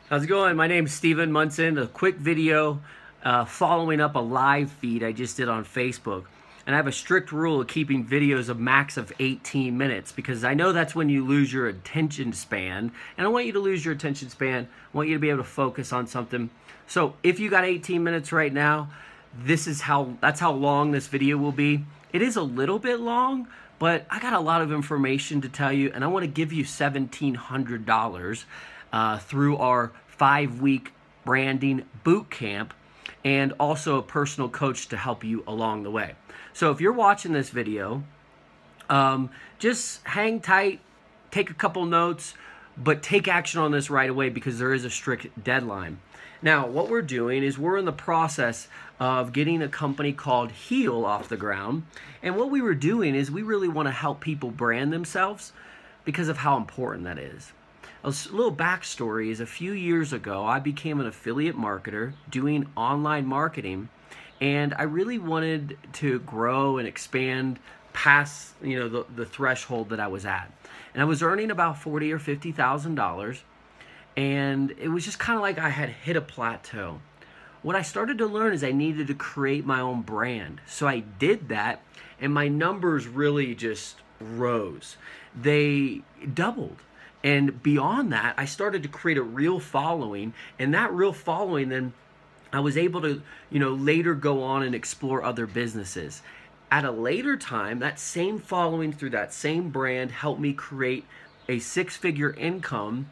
How's it going? My name's Steven Munson. A quick video following up a live feed I just did on Facebook. And I have a strict rule of keeping videos a max of 18 minutes because I know that's when you lose your attention span. And I don't want you to lose your attention span. I want you to be able to focus on something. So if you got 18 minutes right now, that's how long this video will be. It is a little bit long, but I got a lot of information to tell you, and I want to give you $1,700 through our 5-week branding boot camp, and also a personal coach to help you along the way. So if you're watching this video, just hang tight, take a couple notes, but take action on this right away because there is a strict deadline. Now, what we're doing is we're in the process of getting a company called Heal off the ground. And what we were doing is we really want to help people brand themselves because of how important that is. A little backstory is a few years ago, I became an affiliate marketer doing online marketing, and I really wanted to grow and expand past the threshold that I was at. And I was earning about $40,000 or $50,000. And it was just kind of like I had hit a plateau. What I started to learn is I needed to create my own brand. So I did that, and my numbers really just rose. They doubled. And beyond that, I started to create a real following, and that real following, then I was able to, later go on and explore other businesses. At a later time, that same following through that same brand helped me create a 6-figure income,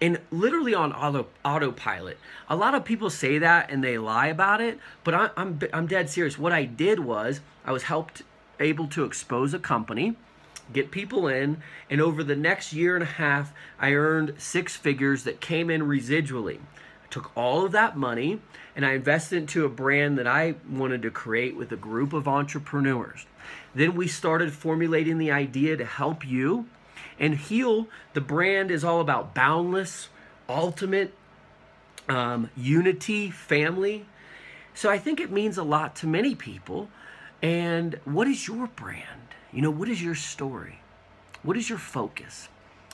and literally on autopilot. A lot of people say that and they lie about it, but I'm dead serious. What I did was I was able to expose a company, get people in, and over the next year and a half, I earned 6 figures that came in residually. I took all of that money and I invested into a brand that I wanted to create with a group of entrepreneurs. Then we started formulating the idea to help you. And Heal, the brand, is all about boundless, ultimate, unity, family. So I think it means a lot to many people. And what is your brand? What is your story? What is your focus?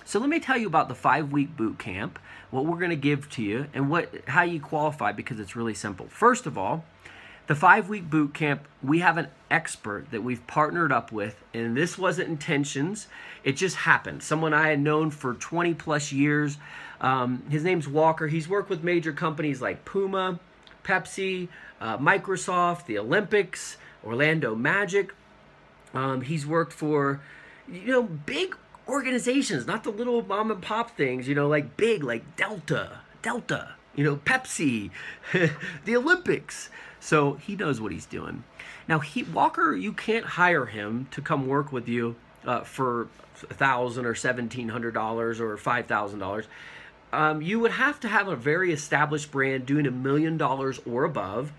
So let me tell you about the 5-week boot camp, what we're going to give to you, and how you qualify, because it's really simple. First of all, the 5-week boot camp, we have an expert that we've partnered up with, and this wasn't intentions. It just happened. Someone I had known for 20 plus years. His name's Walker. He's worked with major companies like Puma, Pepsi, Microsoft, the Olympics, Orlando Magic. He's worked for, big organizations, not the little mom and pop things, like big, like Delta, Pepsi, the Olympics. So he knows what he's doing. Now, Walker, you can't hire him to come work with you for $1,000 or $1,700 or $5,000. You would have to have a very established brand doing $1 million or above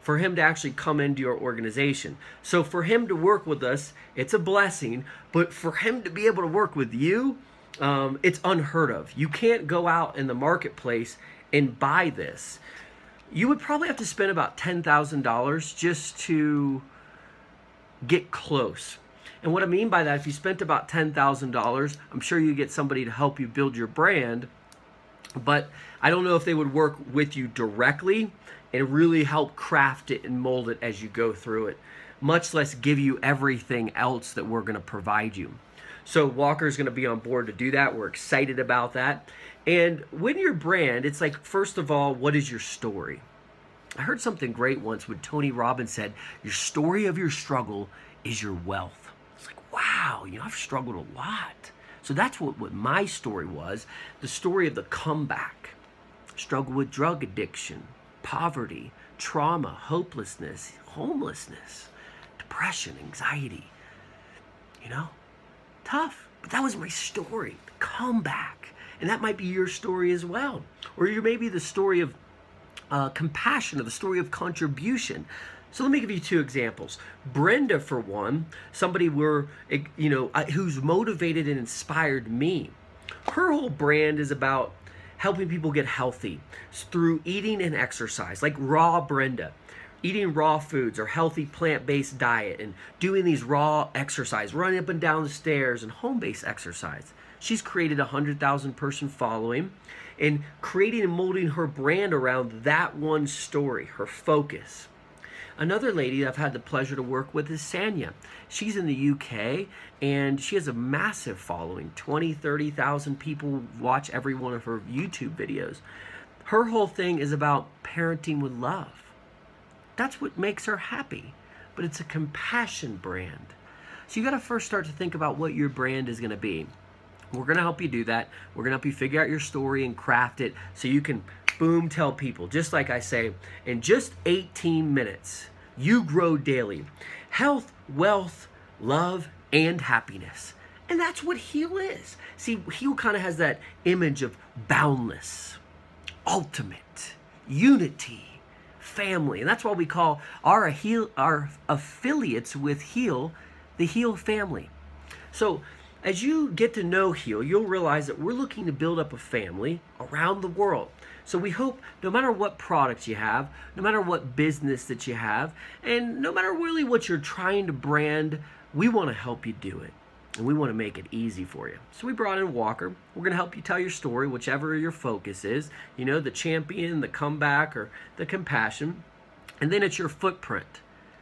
for him to actually come into your organization. So for him to work with us, it's a blessing. But for him to be able to work with you, it's unheard of. You can't go out in the marketplace and buy this. You would probably have to spend about $10,000 just to get close. And what I mean by that, if you spent about $10,000, I'm sure you get somebody to help you build your brand, but I don't know if they would work with you directly and really help craft it and mold it as you go through it, much less give you everything else that we're going to provide you. So Walker's going to be on board to do that. We're excited about that. And when your brand, it's like, first of all, what is your story? I heard something great once when Tony Robbins said, your story of your struggle is your wealth. It's like, wow, I've struggled a lot. So that's what my story was, the story of the comeback. Struggle with drug addiction, poverty, trauma, hopelessness, homelessness, depression, anxiety. Tough. But that was my story, the comeback. And that might be your story as well. Or maybe the story of compassion, or the story of contribution. So let me give you 2 examples. Brenda, for one, somebody who's motivated and inspired me. Her whole brand is about helping people get healthy through eating and exercise, like raw Brenda. Eating raw foods or healthy plant-based diet and doing these raw exercise, running up and down the stairs and home-based exercise. She's created a 100,000 person following and creating and molding her brand around that one story, her focus. Another lady I've had the pleasure to work with is Sanya. She's in the UK and she has a massive following. 20, 30,000 people watch every one of her YouTube videos. Her whole thing is about parenting with love. That's what makes her happy, but it's a compassion brand. So you got to first start to think about what your brand is going to be. We're going to help you do that. We're going to help you figure out your story and craft it so you can, boom, tell people. Just like I say, in just 18 minutes, you grow daily. Health, wealth, love, and happiness. And that's what Heal is. See, Heal kind of has that image of boundless, ultimate, unity, family. And that's why we call our affiliates with Heal the Heal family. So as you get to know Heal, you'll realize that we're looking to build up a family around the world. So we hope no matter what products you have, no matter what business that you have, and no matter really what you're trying to brand, we want to help you do it. And we want to make it easy for you. So we brought in Walker. We're going to help you tell your story, whichever your focus is. You know, the champion, the comeback, or the compassion. And then it's your footprint.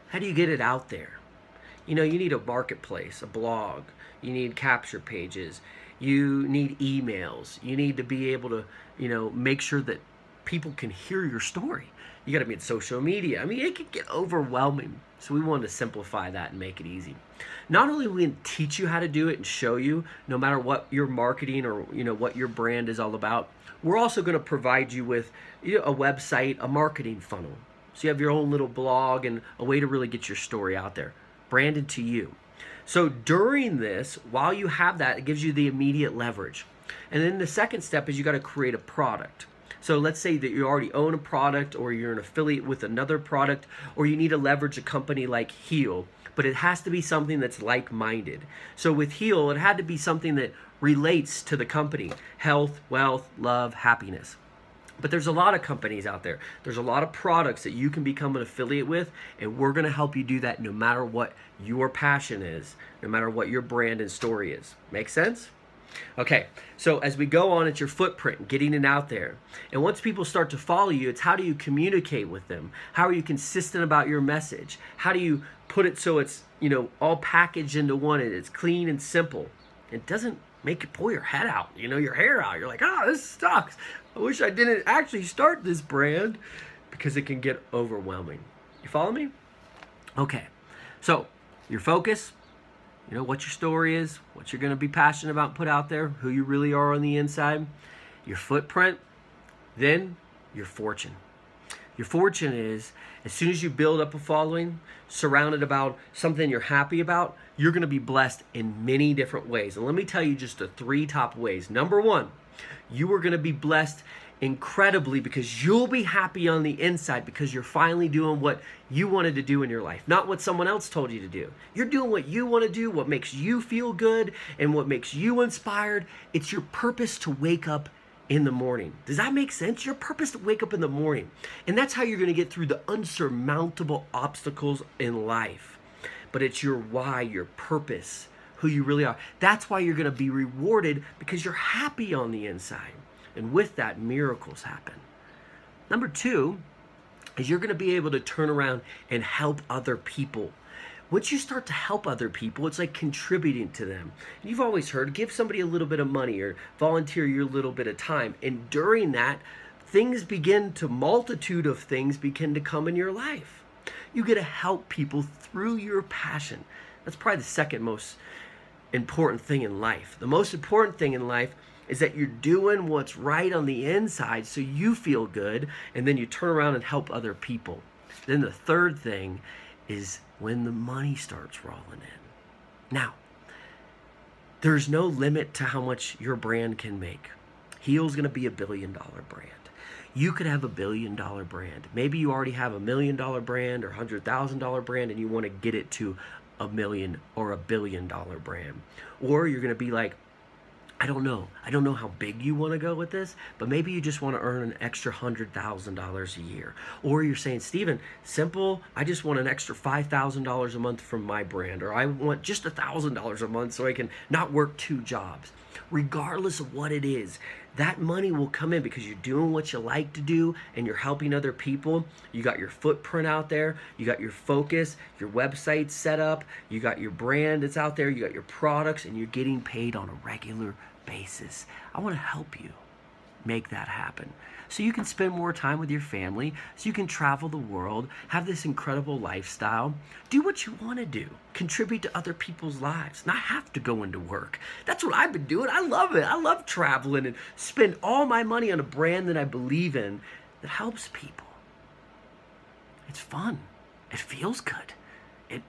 How do you get it out there? You know, you need a marketplace, a blog. You need capture pages. You need emails. You need to be able to, you know, make sure that people can hear your story. You got to be in social media. I mean, it could get overwhelming. So we wanted to simplify that and make it easy. Not only will we teach you how to do it and show you, no matter what your marketing or, you know, what your brand is all about, we're also going to provide you with, you know, a website, a marketing funnel. So you have your own little blog and a way to really get your story out there, branded to you. So during this, while you have that, it gives you the immediate leverage. And then the second step is you got to create a product. So let's say that you already own a product, or you're an affiliate with another product, or you need to leverage a company like Heal, but it has to be something that's like-minded. So with Heal, it had to be something that relates to the company: health, wealth, love, happiness. But there's a lot of companies out there. There's a lot of products that you can become an affiliate with, and we're going to help you do that no matter what your passion is, no matter what your brand and story is. Make sense? Okay, so as we go on, it's your footprint, getting it out there. And once people start to follow you, it's how do you communicate with them? How are you consistent about your message? How do you put it so it's, you know, all packaged into one and it's clean and simple? It doesn't make you pull your head out, you know, your hair out. You're like, oh, this sucks. I wish I didn't actually start this brand, because it can get overwhelming. You follow me? Okay, so your focus, you know, what your story is, what you're going to be passionate about and put out there, who you really are on the inside, your footprint, then your fortune. Your fortune is, as soon as you build up a following, surrounded about something you're happy about, you're going to be blessed in many different ways. And let me tell you just the 3 top ways. Number 1, you are going to be blessed incredibly because you'll be happy on the inside, because you're finally doing what you wanted to do in your life, not what someone else told you to do. You're doing what you want to do, what makes you feel good and what makes you inspired. It's your purpose to wake up in the morning. Does that make sense? Your purpose to wake up in the morning. And that's how you're going to get through the unsurmountable obstacles in life. But it's your why, your purpose, who you really are. That's why you're going to be rewarded, because you're happy on the inside. And with that, miracles happen. Number 2 is you're going to be able to turn around and help other people. Once you start to help other people, it's like contributing to them. You've always heard, give somebody a little bit of money or volunteer your little bit of time. And during that, multitude of things begin to come in your life. You get to help people through your passion. That's probably the second most important thing in life. The most important thing in life is that you're doing what's right on the inside so you feel good, and then you turn around and help other people. Then the third thing is when the money starts rolling in. Now, there's no limit to how much your brand can make. Heal's going to be $1 billion brand. You could have $1 billion brand. Maybe you already have $1 million brand or $100,000 brand, and you want to get it to $1 million or $1 billion brand. Or you're going to be like I don't know. I don't know how big you want to go with this, but maybe you just want to earn an extra $100,000 a year. Or you're saying, Steven, simple, I just want an extra $5,000 a month from my brand, or I want just $1,000 a month so I can not work 2 jobs. Regardless of what it is, that money will come in because you're doing what you like to do and you're helping other people. You got your footprint out there, you got your focus, your website set up, you got your brand that's out there, you got your products, and you're getting paid on a regular basis. I want to help you make that happen so you can spend more time with your family, so you can travel the world, have this incredible lifestyle, do what you want to do, contribute to other people's lives, not have to go into work. That's what I've been doing. I love it. I love traveling and spend all my money on a brand that I believe in that helps people. It's fun. It feels good. It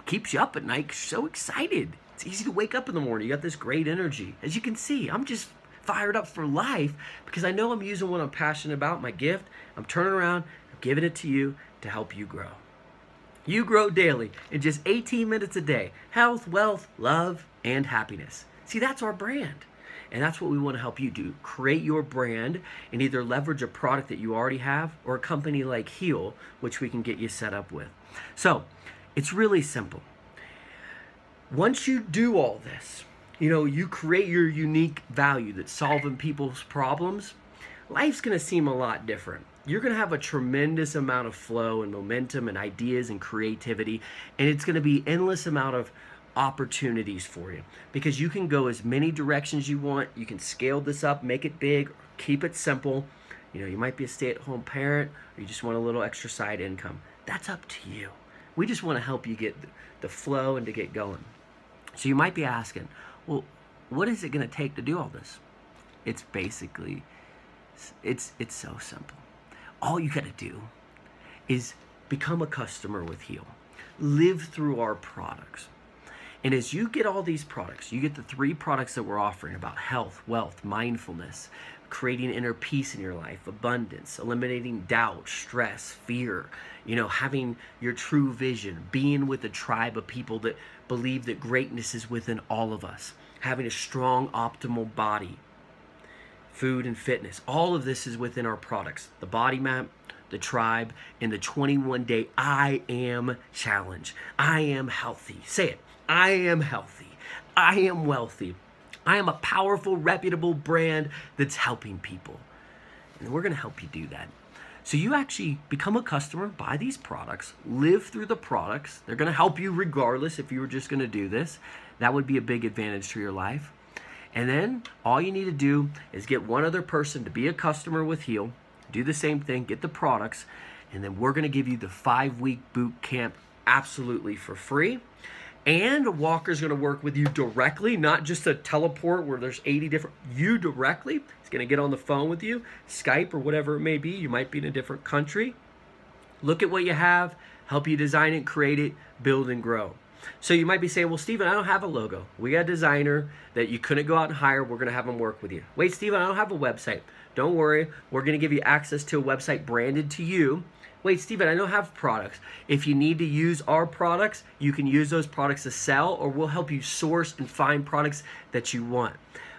keeps you up at night 'cause you're so excited. It's easy to wake up in the morning. You got this great energy. As you can see, I'm just fired up for life because I know I'm using what I'm passionate about, my gift. I'm turning around, I'm giving it to you to help you grow. You grow daily in just 18 minutes a day. Health, wealth, love, and happiness. See, that's our brand. And that's what we want to help you do. Create your brand and either leverage a product that you already have or a company like Heal, which we can get you set up with. So it's really simple. Once you do all this, you create your unique value that's solving people's problems, life's going to seem a lot different. You're going to have a tremendous amount of flow and momentum and ideas and creativity, and it's going to be endless amount of opportunities for you because you can go as many directions you want. You can scale this up, make it big, keep it simple. You might be a stay-at-home parent or you just want a little extra side income. That's up to you. We just want to help you get the flow and to get going. So you might be asking, well, what is it going to take to do all this? It's basically, it's so simple. All you got to do is become a customer with Heal. Live through our products. And as you get all these products, you get the 3 products that we're offering about health, wealth, mindfulness, creating inner peace in your life, abundance, eliminating doubt, stress, fear, having your true vision, being with a tribe of people that believe that greatness is within all of us, having a strong, optimal body, food and fitness. All of this is within our products. The body map, the tribe, and the 21-day I am challenge. I am healthy. Say it. I am healthy. I am wealthy. I am a powerful, reputable brand that's helping people. And we're going to help you do that. So you actually become a customer, buy these products, live through the products. They're going to help you regardless if you were just going to do this. That would be a big advantage to your life. And then all you need to do is get one other person to be a customer with Heal, do the same thing, get the products, and then we're going to give you the 5-week boot camp absolutely for free. And Walker's going to work with you directly, not just a teleport where there's 80 different, you directly. He's going to get on the phone with you, Skype or whatever it may be. You might be in a different country. Look at what you have, help you design it, create it, build and grow. So you might be saying, well, Steven, I don't have a logo. We got a designer that you couldn't go out and hire. We're going to have him work with you. Wait, Steven, I don't have a website. Don't worry. We're going to give you access to a website branded to you. Wait, Steven, I don't have products. If you need to use our products, you can use those products to sell, or we'll help you source and find products that you want.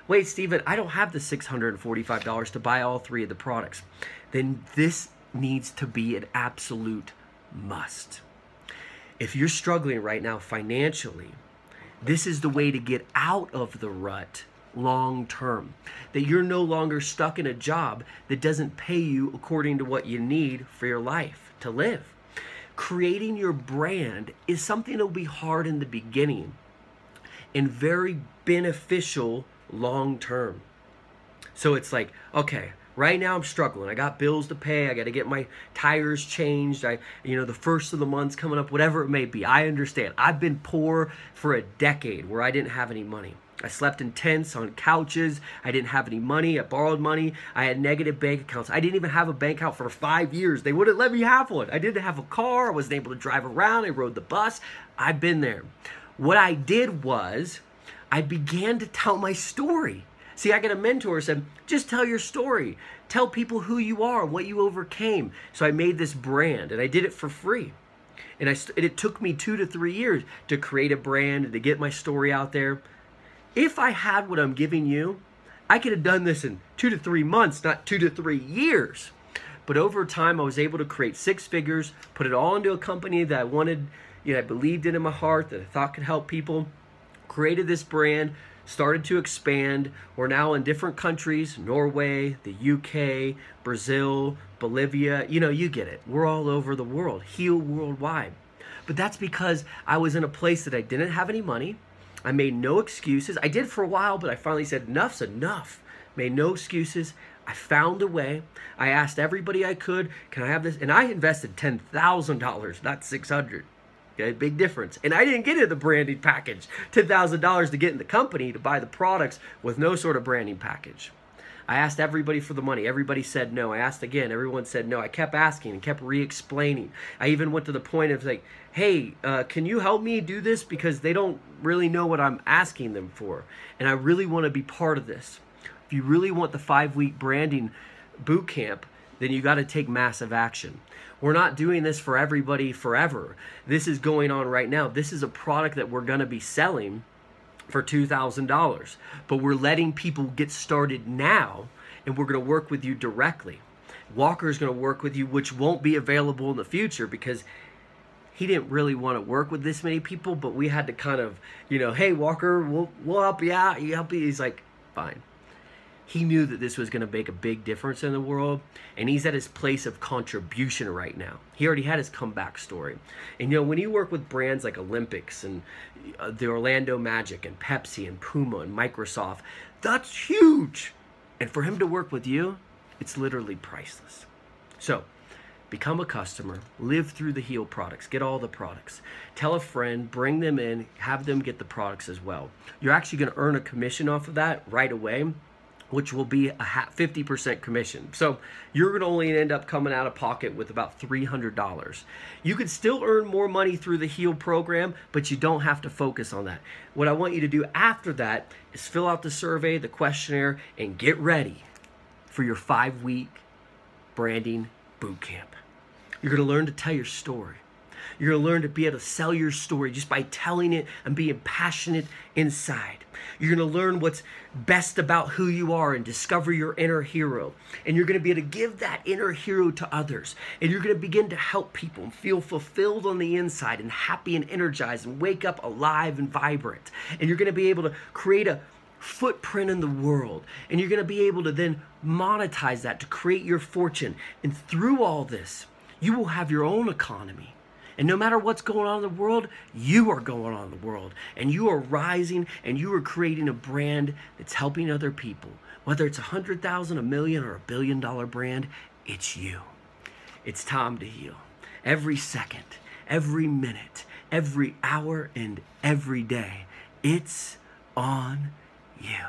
Wait, Steven, I don't have the $645 to buy all 3 of the products. Then this needs to be an absolute must. If you're struggling right now financially, this is the way to get out of the rut long term. That you're no longer stuck in a job that doesn't pay you according to what you need for your life to live. Creating your brand is something that will be hard in the beginning and very beneficial long term. So it's like, okay, right now I'm struggling. I got bills to pay. I got to get my tires changed. The first of the month's coming up, whatever it may be. I understand. I've been poor for a decade where I didn't have any money. I slept in tents, on couches. I didn't have any money. I borrowed money. I had negative bank accounts. I didn't even have a bank account for 5 years. They wouldn't let me have one. I didn't have a car. I wasn't able to drive around. I rode the bus. I've been there. What I did was I began to tell my story. See, I got a mentor who said, just tell your story. Tell people who you are, what you overcame. So I made this brand, and I did it for free. And it took me 2 to 3 years to create a brand and to get my story out there. If I had what I'm giving you, I could have done this in 2 to 3 months, not 2 to 3 years. But over time, I was able to create 6 figures, put it all into a company that I wanted, I believed in my heart, that I thought could help people, created this brand, started to expand. We're now in different countries, Norway, the UK, Brazil, Bolivia, you get it. We're all over the world, heal worldwide. But that's because I was in a place that I didn't have any money. I made no excuses. I did for a while, but I finally said, enough's enough. Made no excuses. I found a way. I asked everybody I could, can I have this? And I invested $10,000, not $600. Okay, big difference. And I didn't get in the branding package. $10,000 to get in the company to buy the products with no sort of branding package. I asked everybody for the money. Everybody said no. I asked again. Everyone said no. I kept asking and kept re-explaining. I even went to the point of like, hey, can you help me do this? Because they don't really know what I'm asking them for. And I really want to be part of this. If you really want the 5-week branding boot camp, then you got to take massive action. We're not doing this for everybody forever. This is going on right now. This is a product that we're going to be selling for $2,000. But we're letting people get started now, and we're going to work with you directly. Walker's going to work with you, which won't be available in the future because he didn't really want to work with this many people, but we had to kind of, hey, Walker, we'll help you out. You help me. He's like, fine. He knew that this was going to make a big difference in the world, and he's at his place of contribution right now. He already had his comeback story. And when you work with brands like Olympics and the Orlando Magic and Pepsi and Puma and Microsoft, that's huge. And for him to work with you, it's literally priceless. So become a customer, live through the Heal products, get all the products. Tell a friend, bring them in, have them get the products as well. You're actually going to earn a commission off of that right away, which will be a 50% commission. So you're going to only end up coming out of pocket with about $300. You could still earn more money through the Heal program, but you don't have to focus on that. What I want you to do after that is fill out the survey, the questionnaire, and get ready for your 5-week branding boot camp. You're going to learn to tell your story. You're going to learn to be able to sell your story just by telling it and being passionate inside. You're going to learn what's best about who you are and discover your inner hero. And you're going to be able to give that inner hero to others. And you're going to begin to help people and feel fulfilled on the inside and happy and energized and wake up alive and vibrant. And you're going to be able to create a footprint in the world. And you're going to be able to then monetize that to create your fortune. And through all this, you will have your own economy. And no matter what's going on in the world, you are going on in the world. And you are rising and you are creating a brand that's helping other people. Whether it's 100,000, a million, or $1 billion brand, it's you. It's time to heal. Every second, every minute, every hour, and every day, it's on you.